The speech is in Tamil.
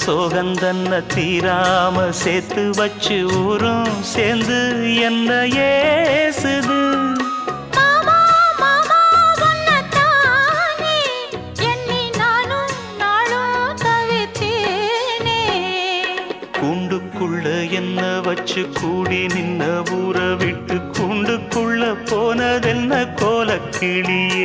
சோகந்தன்ன தீராம சேர்த்து வச்சு ஊரும் சேர்ந்து என்ன ஏசுது. மாமா மாமா உன்னத்தானே எண்ணி நானும் நாளும் தவித்தேனே. கூண்டுக்குள்ள என்ன வச்சு கூடி நின்ன ஊற விட்டு கூண்டுக்குள்ள போனதென்ன கோலக்கிளியே.